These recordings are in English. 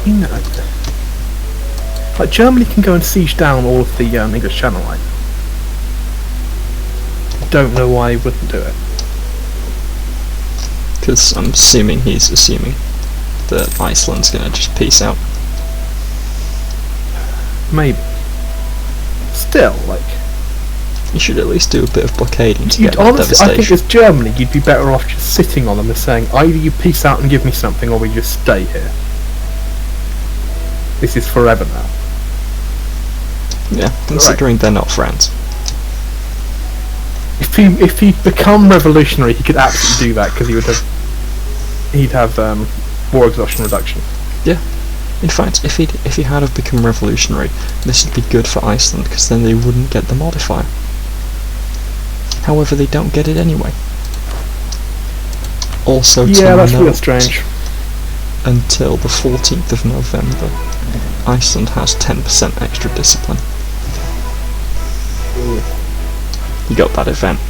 You know, like Germany can go and siege down all of the English Channel line. Don't know why he wouldn't do it. Because I'm assuming he's assuming that Iceland's gonna just peace out. Maybe. Still, like, You should at least do a bit of blockading to you'd get that honestly, I think devastation. as Germany, you'd be better off just sitting on them and saying, either you peace out and give me something, or we just stay here. This is forever now. Yeah, considering they're not France. If he become revolutionary, he could absolutely do that because he'd have war exhaustion reduction. Yeah. In fact, if he had have become revolutionary, this would be good for Iceland because then they wouldn't get the modifier. However, they don't get it anyway. Also, Yeah, that's real note, strange. until the 14th of November, Iceland has 10% extra discipline. You got that event.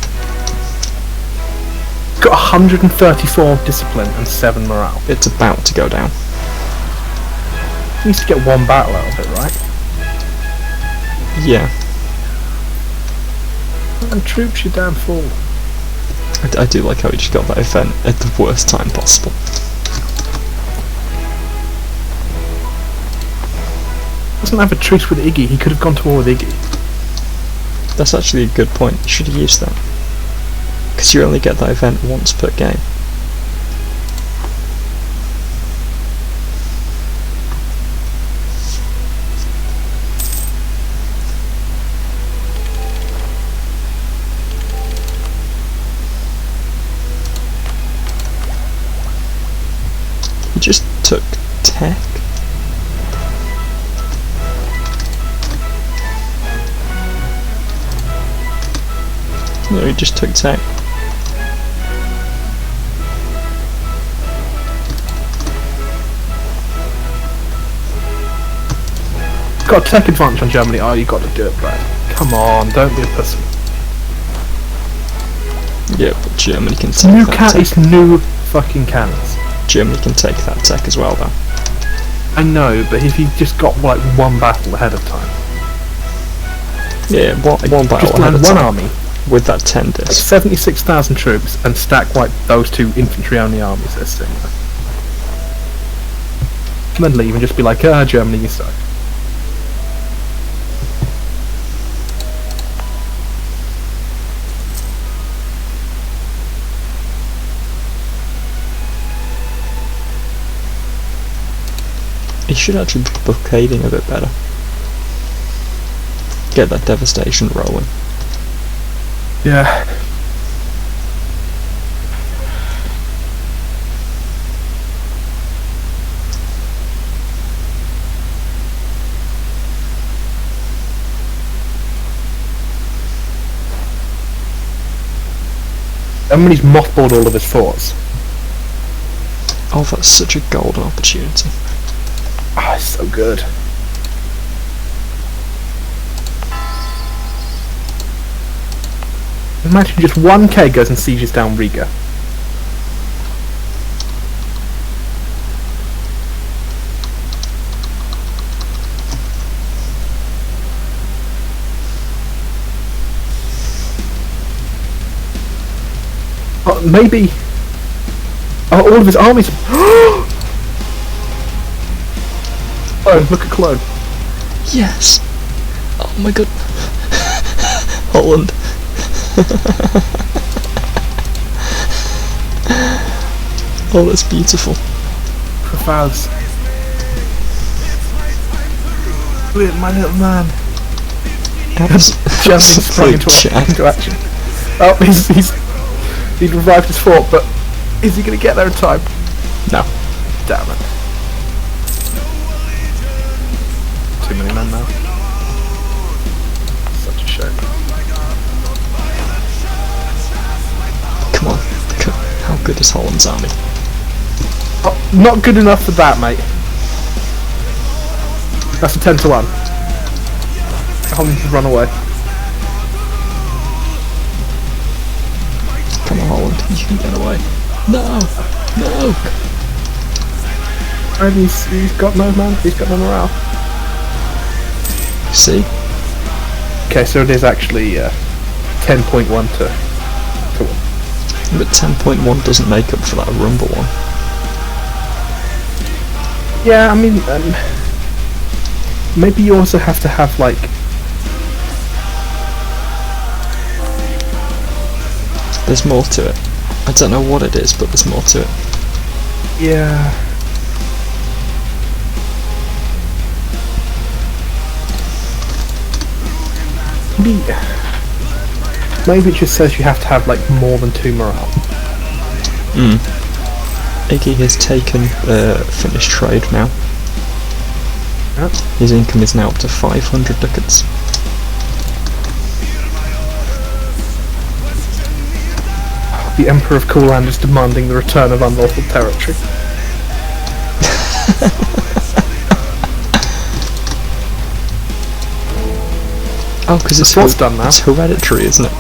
Got 134 discipline and 7 morale. It's about to go down. He needs to get 1 battle out of it, right? Yeah, And troops, you're damn fool. I do like how he just got that event at the worst time possible. Doesn't have a truce with Iggy. He could have gone to war with Iggy. That's actually a good point. You should have used that. Because you only get that event once per game. He just took tech. No, he just took tech. Got a tech advantage on Germany. Oh, you got to do it, Brad. Come on, don't be a pussy. Yeah, but Germany can take New that tech. it's new fucking cannons. Germany can take that tech as well, though. I know, but if he just got like 1 battle ahead of time, Yeah, one battle just ahead land of 1 time army, with that 10 like disc. 76,000 troops, and stack like those 2 infantry-only armies. They're similar. And then leave and just be like, Germany, you suck. He should actually be blockading a bit better. Get that devastation rolling. Yeah. And when he's mothballed all of his forts. Oh, that's such a golden opportunity. Ah, it's so good. Imagine just 1k goes and sieges down Riga. Maybe. Oh, all of his armies. Oh, look at Cologne. Yes! Oh my god. Holland. Oh, that's beautiful. Profounds. Look at my little man. Germany sprung into action. Oh, he's revived his fort, but is he going to get there in time? No. Damn it. Too many men now. Such a shame. Come on. How good is Holland's army? Oh, not good enough for that, mate. That's a 10-1. Holland has run away. Come on, Holland. You can get away. No! No! And he's got no man. He's got no morale. See? Okay, so it is actually 10.1 to 1. But 10.1 doesn't make up for that Rumble one. Yeah, I mean, maybe you also have to have like. There's more to it. I don't know what it is, but there's more to it. Yeah. Maybe it just says you have to have like more than 2 morale. Iggy has taken finished trade now. Yep. His income is now up to 500 ducats. The Emperor of Coolland is demanding the return of unlawful territory. Oh, because it's done now. It's hereditary, isn't it?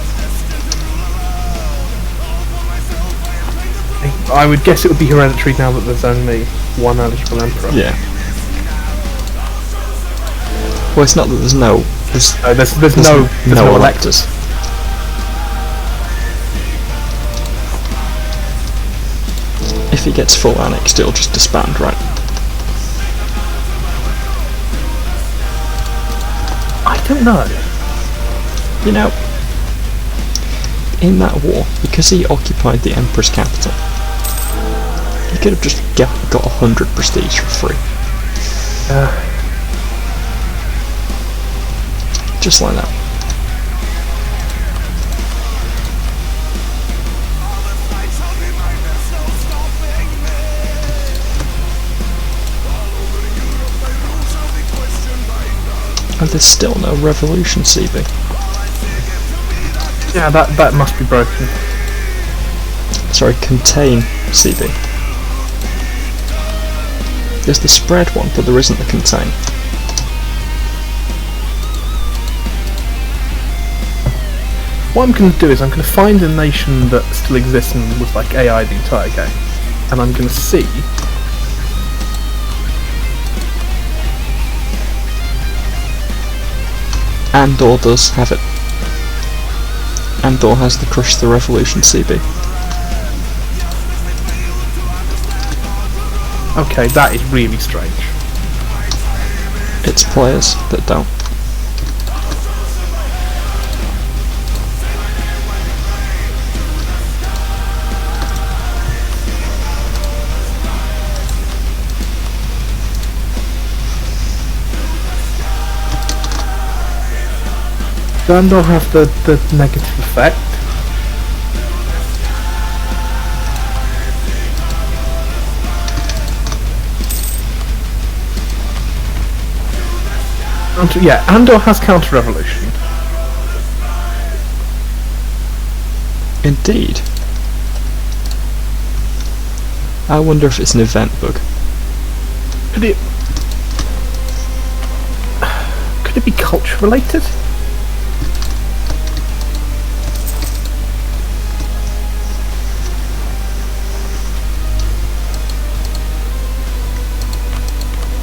I would guess it would be hereditary now that there's only one eligible emperor. Yeah. Well, it's not that there's no. There's no electors. If he gets full annexed, it'll just disband, right? I don't know. You know, in that war, because he occupied the Emperor's capital, he could have just got 100 prestige for free. Just like that. And there's still no revolution, CB. Yeah, that must be broken. Sorry, contain, CB. There's the spread one, but there isn't the contain. What I'm going to do is I'm going to find a nation that still exists and was like AI the entire game, and I'm going to see. Andor does have it. Andor has the Crush the Revolution CB. Okay, that is really strange. It's players that don't. Does Andor have the negative effect? Yeah, Andor has counter-revolution. Indeed. I wonder if it's an event bug. Could it be culture-related?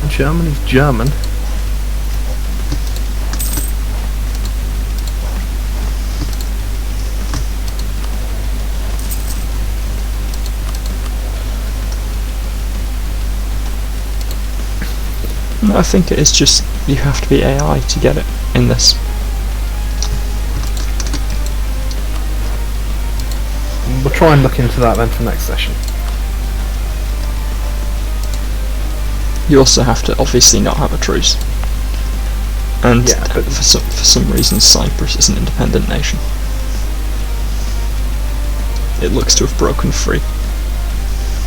Germany's German. No, I think it is just you have to be AI to get it in this. We'll try and look into that then for next session. You also have to obviously not have a truce. And yeah, but for some reason Cyprus is an independent nation. It looks to have broken free.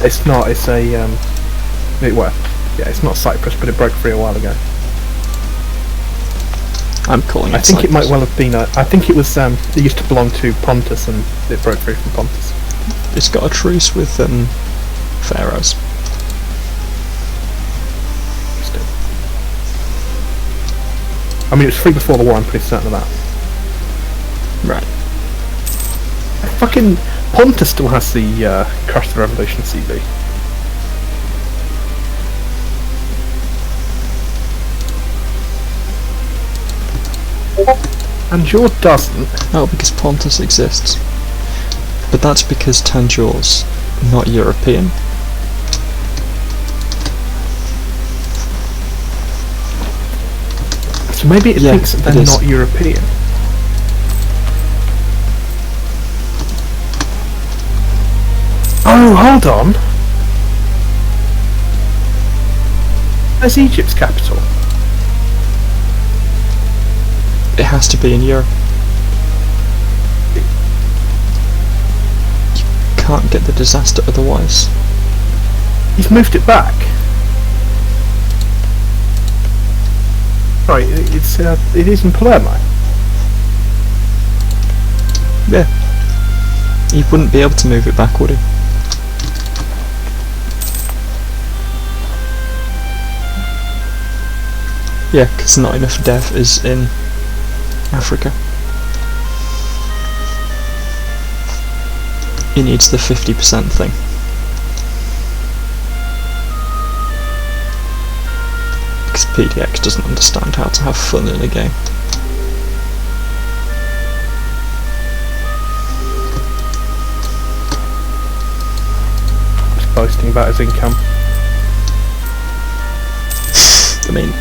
It's not, it's a it's not Cyprus, but it broke free a while ago. I'm calling it I think Cyprus. it might well have been I think it was it used to belong to Pontus and it broke free from Pontus. It's got a truce with pharaohs. I mean, it was free before the war, I'm pretty certain of that. Right. Fucking Pontus still has the Crush the Revolution CB. Tanjore doesn't. Oh, because Pontus exists. But that's because Tanjore's not European. So maybe it thinks that they're not European. Oh, hold on. Where's Egypt's capital? It has to be in Europe. You can't get the disaster otherwise. He's moved it back. Right, it is in Palermo. Yeah. He wouldn't be able to move it back, would he? Yeah, because not enough dev is in Africa. He needs the 50% thing. Because PDX doesn't understand how to have fun in a game. He's boasting about his income. I mean,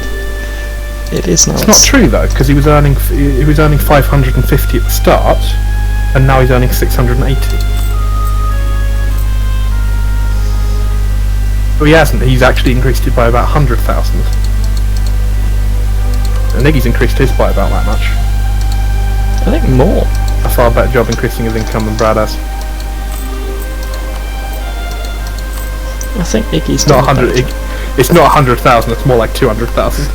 it is now. It's not true though, because he was earning 550 at the start, and now he's earning 680. Well, he hasn't. He's actually increased it by about 100,000. And Iggy's increased his by about that much. I think more. A far better job increasing his income than Brad has. I think Iggy's not 100. It's not 100,000. It's more like 200,000.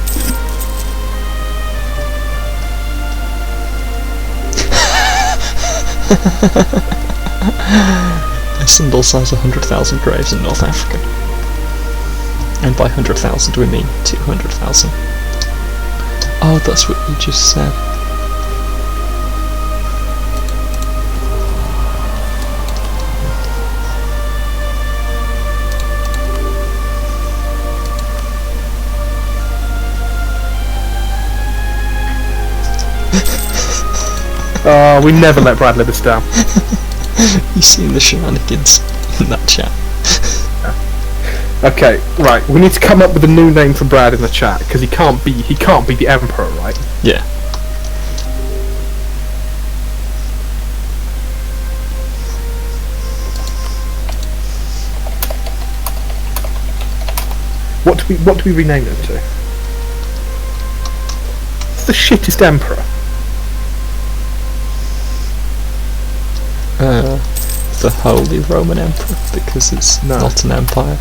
Iceland has 100,000 graves in North Africa. And by 100,000 we mean 200,000. Oh, that's what you just said. Oh, we never let Brad live us down. You've seen the shenanigans in that chat. Okay, right. We need to come up with a new name for Brad in the chat because he can't be the Emperor, right? Yeah. What do we rename him to? It's the shittest Emperor. The Holy Roman Emperor, because it's not an empire.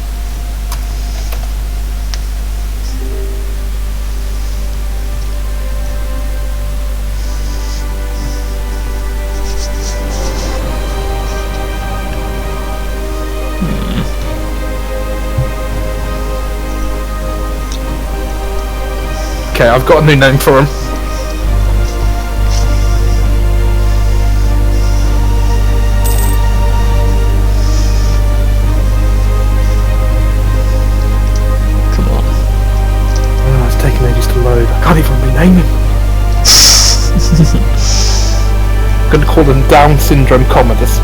Okay, I've got a new name for him. I can't even rename him. I'm going to call them Down Syndrome Commodus.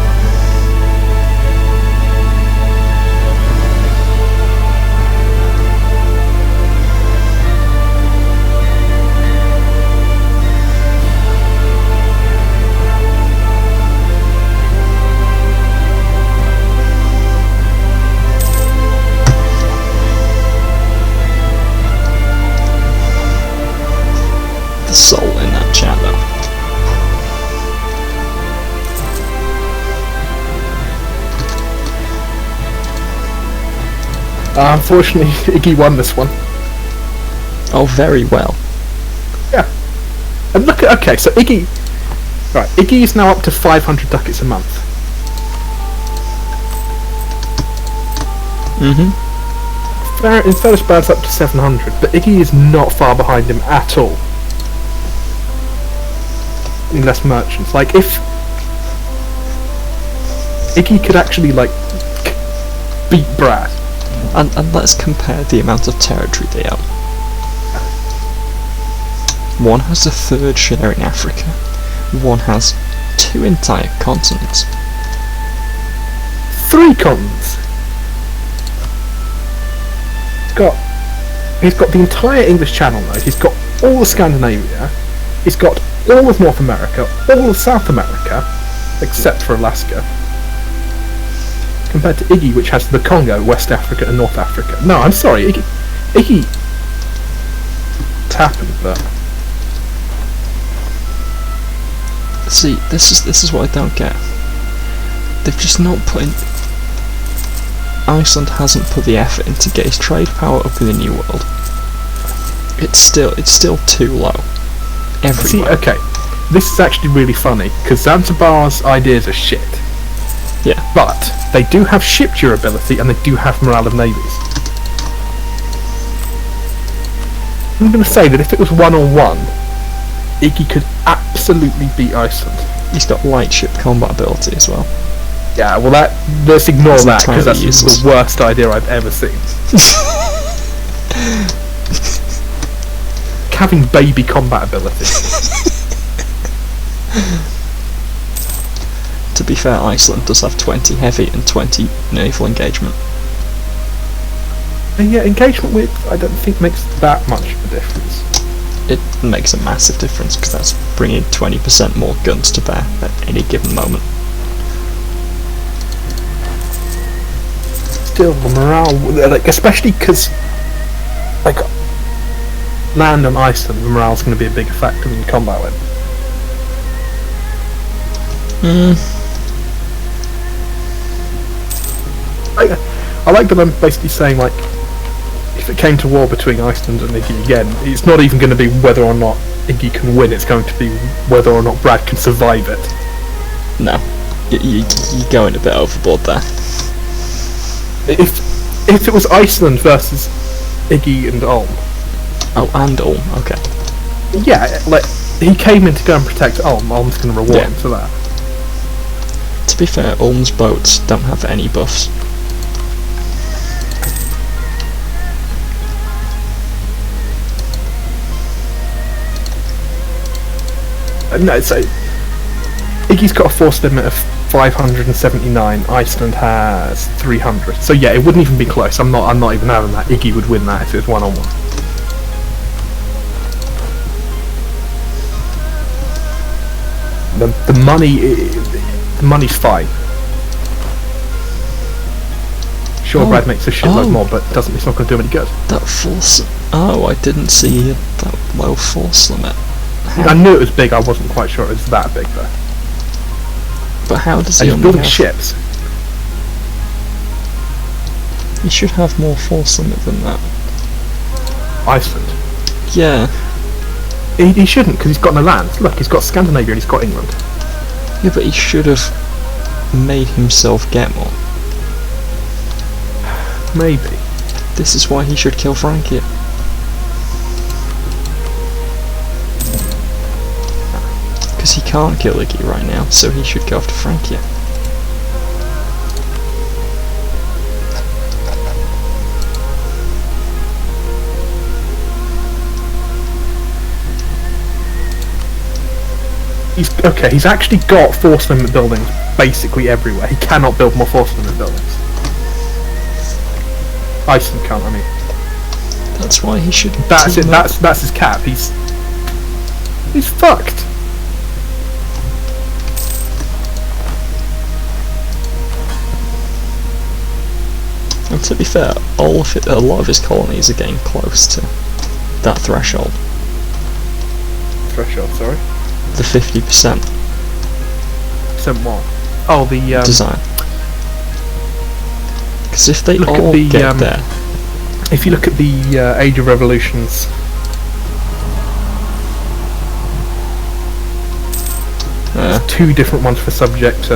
Soul in that chat though. Unfortunately, Iggy won this one. Oh, very well. Yeah. And look at, okay, so Iggy is now up to 500 ducats a month. Mm-hmm. In fairness, Brad's up to 700, but Iggy is not far behind him at all. In less merchants. Like, if Iggy could actually, like, beat Brad. And let's compare the amount of territory they own. One has a third share in Africa. One has 2 entire continents. 3 continents. He's got the entire English Channel node. He's got all of Scandinavia. He's got all of North America, all of South America, except for Alaska. Compared to Iggy, which has the Congo, West Africa, and North Africa. No, I'm sorry, Iggy. It's happened, but see, this is what I don't get. They've just not put in. Iceland hasn't put the effort in to get his trade power up in the New World. It's still too low. Everywhere. See, okay, this is actually really funny because Zanzibar's ideas are shit. Yeah. But they do have ship durability and they do have morale of navies. I'm going to say that if it was 1-on-1, Iggy could absolutely beat Iceland. He's got light ship combat ability as well. Yeah, well, let's ignore that because that's useless. the worst idea I've ever seen. Having baby combat ability. To be fair, Iceland does have 20 heavy and 20 naval engagement. And yeah, engagement width I don't think makes that much of a difference. It makes a massive difference because that's bringing 20% more guns to bear at any given moment. Still, the morale, like, especially because, like, land on Iceland, the morale's going to be a bigger factor than combat with. I like that I'm basically saying, like, if it came to war between Iceland and Iggy again, it's not even going to be whether or not Iggy can win, it's going to be whether or not Brad can survive it. No, you're going a bit overboard there. If it was Iceland versus Iggy and Ulm. Oh, and Ulm, okay. Yeah, like, he came in to go and protect Ulm, Ulm's going to reward him for that. To be fair, Ulm's boats don't have any buffs. No, so Iggy's got a force limit of 579. Iceland has 300. So yeah, it wouldn't even be close. I'm not even having that. Iggy would win that if it was 1-on-1. The money's fine. Sure, Brad makes a shitload more, but it's not going to do him any good. That force. Oh, I didn't see that low force limit. I knew it was big. I wasn't quite sure it was that big though. But how does he he's only building have... ships? He should have more force limit than that. Iceland. Yeah. He shouldn't, because he's got no land. Look, he's got Scandinavia and he's got England. Yeah, but he should have made himself get more. Maybe. This is why he should kill Frankia. Because he can't kill Iggy right now, so he should go after Frankia. He's actually got force limit buildings basically everywhere. He cannot build more force limit buildings. Iceland can't, I mean. That's why he should... That's it, that's his cap. He's fucked. And to be fair, a lot of his colonies are getting close to that threshold. Threshold, sorry? The 50%. Percent what? Oh, the design. Because if they look all at the, get there... If you look at the Age of Revolutions... There's 2 different ones for subject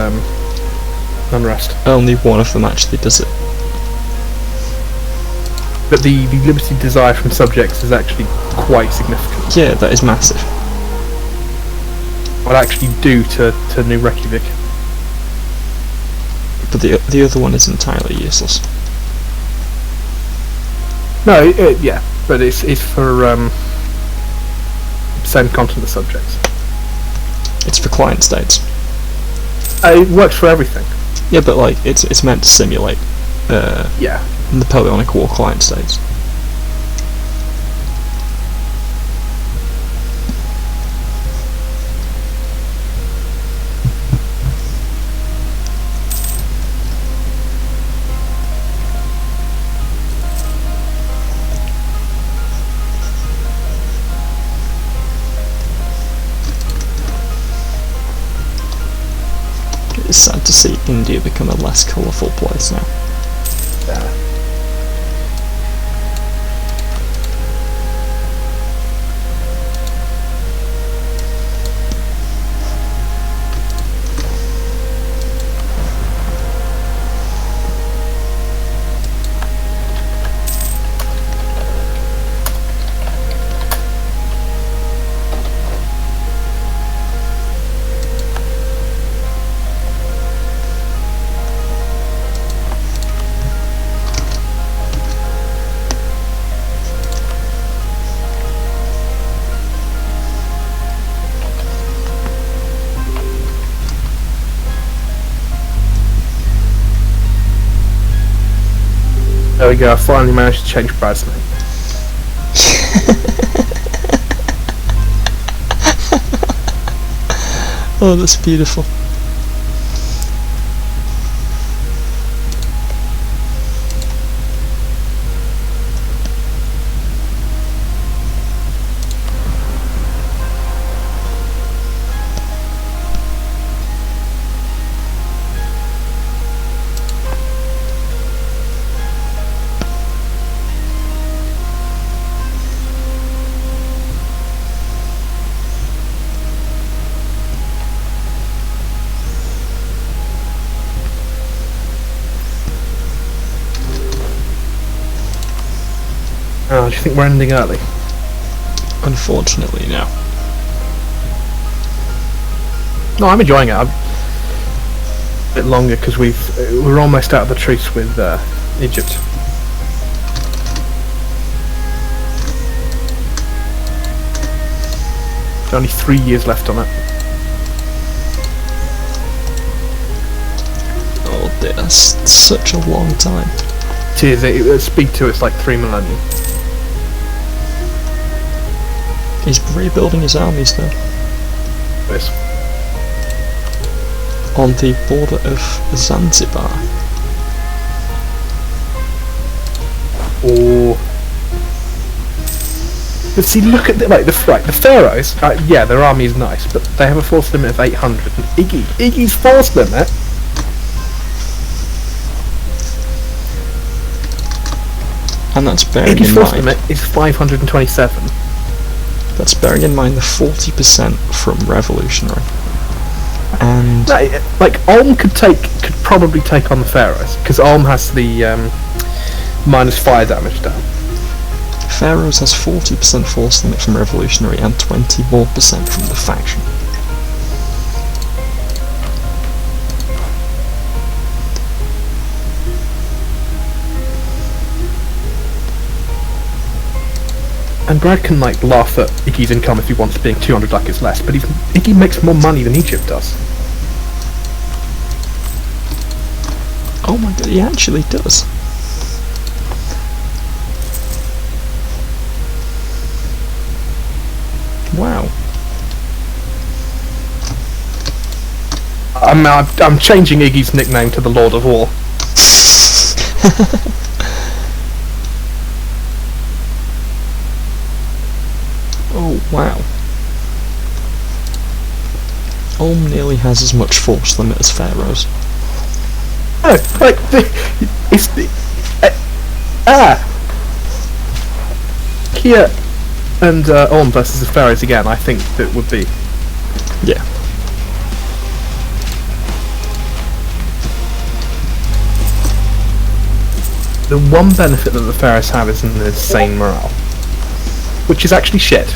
unrest. Only one of them actually does it. But the liberty desire from subjects is actually quite significant. Yeah, that is massive. What actually do to New Reykjavik? But the other one is entirely useless. No, yeah, but it's for same continent subjects. It's for client states. It works for everything. Yeah, but like it's meant to simulate Yeah. Napoleonic War client states. It's sad to see India become a less colourful place now. Yeah. There we go, I finally managed to change Brad's name. Oh, that's beautiful. Oh, do you think we're ending early? Unfortunately, no. No, I'm enjoying it. I'm a bit longer because we're almost out of the truce with Egypt. Only 3 years left on it. Oh dear, that's such a long time. It is. At speed 2, it's like 3 millennium. He's rebuilding his armies though. Yes. On the border of Zanzibar. Or but see, look at the pharaohs. Yeah, their army is nice, but they have a force limit of 800. And Iggy's force limit. And that's bearing Iggy's in force mind. limit is 527. That's bearing in mind the 40% from revolutionary. And No, like Ulm could probably take on the pharaohs because Ulm has the minus fire damage down. Pharaohs has 40% force limit from revolutionary and 20% more from the faction. And Brad can like laugh at Iggy's income if he wants, being 200 like it's less, but Iggy makes more money than Egypt does. Oh my god, he actually does. Wow. I'm changing Iggy's nickname to the Lord of War. Oh wow. Ulm nearly has as much force limit as Pharaohs. No, like it's the Kia and Ulm versus the Pharaohs again. I think that would be Yeah. the one benefit that the Pharaohs have is an insane morale, which is actually shit.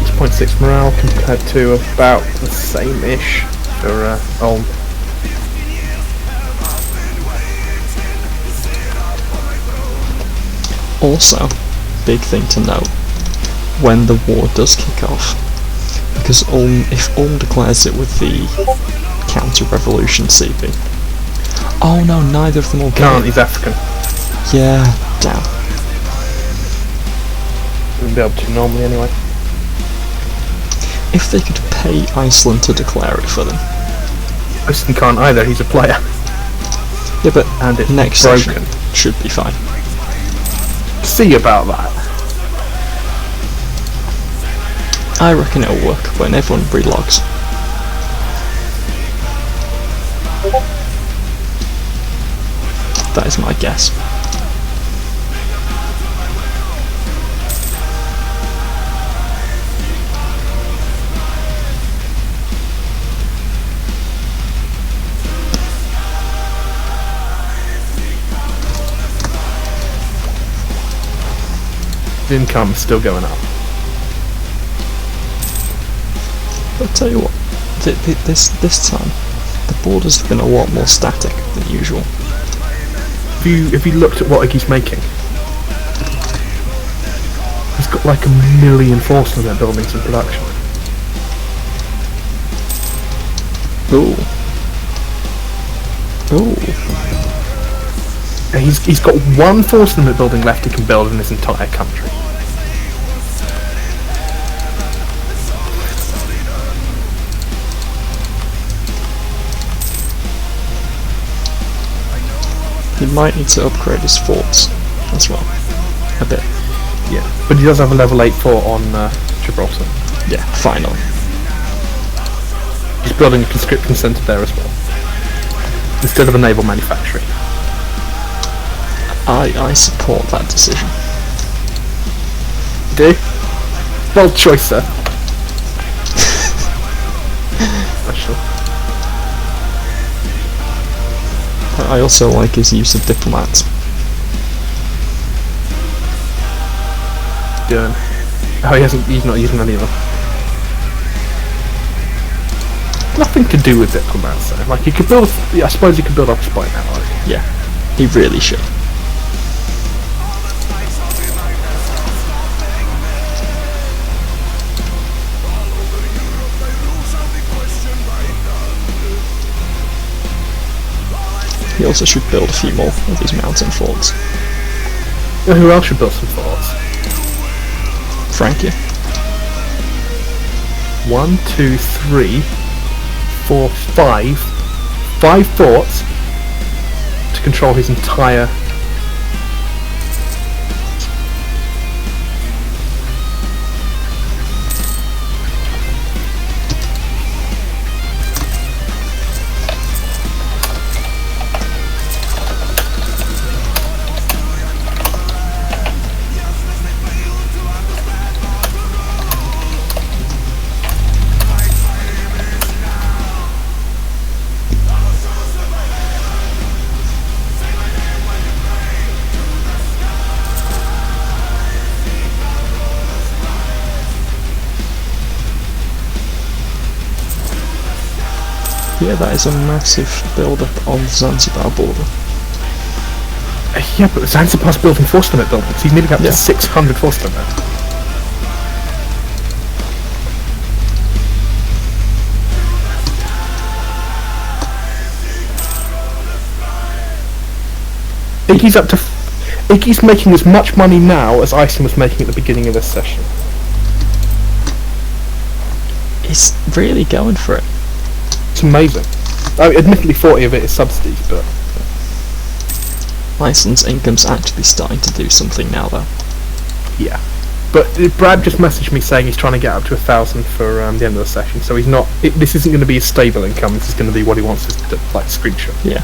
It's 0.6 morale compared to about the same-ish for Ulm. Also, big thing to note, when the war does kick off, because if Ulm declares it with the counter-revolution CB. Oh no, neither of them will Can't, get it. he's African. Yeah, damn. Wouldn't be able to normally anyway. If they could pay Iceland to declare it for them. Iceland can't either, he's a player. Yeah, but And it's next broken. session should be fine. See about that. I reckon it'll work when everyone relogs. That is my guess. The income is still going up. I'll tell you what, this time, the borders have been a lot more static than usual. Have you looked at what Iggy's making? He's got like 1 million force in their buildings in production. Ooh. Ooh. And he's got 1 force limit building left he can build in his entire country. He might need to upgrade his forts as well. A bit. Yeah, but he does have a level 8 fort on Gibraltar. Yeah, finally. He's building a conscription centre there as well, instead of a naval manufactory. I support that decision. Do? Bold choice, sir. Special. I also like his use of diplomats. Doing. Oh, he's not using any of them. Nothing to do with diplomats though. Like, he could build, yeah, I suppose he could build up a spy network. Yeah, he really should. He also should build a few more of these mountain forts. You know who else should build some forts? Frankie. 1, 2, 3, 4, 5. 5 forts to control his entire. Yeah, that is a massive build-up on the Zanzibar border. Yeah, but Zanzibar's building force limit buildings. He's nearly up to 600 force limit. Iggy's making as much money now as Iceland was making at the beginning of this session. He's really going for it. It's amazing. I mean, admittedly 40 of it is subsidies, but Iceland's income's actually starting to do something now though. yeah. But Brad just messaged me saying he's trying to get up to 1,000 for the end of the session, so he's not. This isn't going to be a stable income. This is going to be what he wants us to like screenshot. Yeah.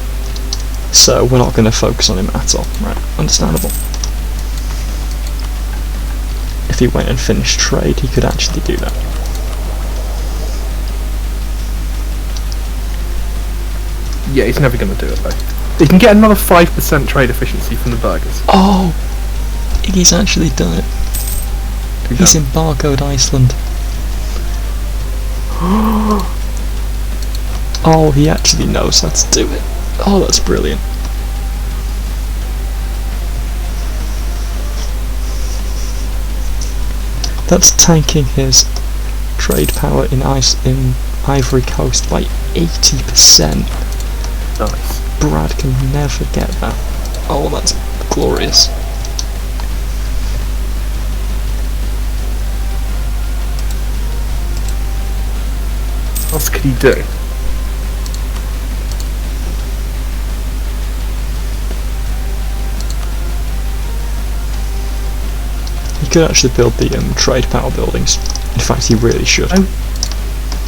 So we're not going to focus on him at all. Right, understandable. If he went and finished trade, he could actually do that. Yeah, he's never going to do it though. He can get another 5% trade efficiency from the burgers. Oh! Iggy's actually done it. He's embargoed Iceland. Oh, he actually knows how to do it. Oh, that's brilliant. That's tanking his trade power in Ivory Coast by 80%. Nice. Brad can never get that. Oh, that's glorious. What else could he do? He could actually build the trade power buildings. In fact, he really should.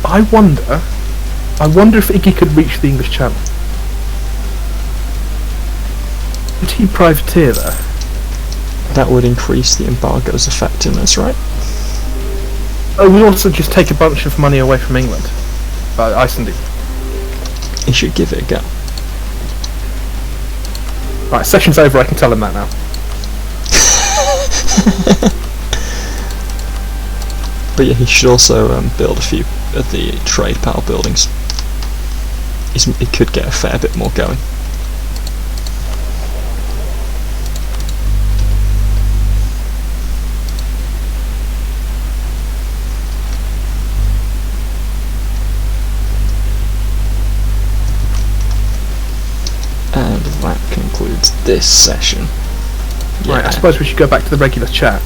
I wonder if Iggy could reach the English Channel. Would he privateer there? That would increase the embargo's effectiveness, right? Oh, we also just take a bunch of money away from England. Iceland. He should give it a go. Right, session's over, I can tell him that now. But yeah, he should also build a few of the trade power buildings. He could get a fair bit more going. And that concludes this session. Right, I suppose we should go back to the regular chat.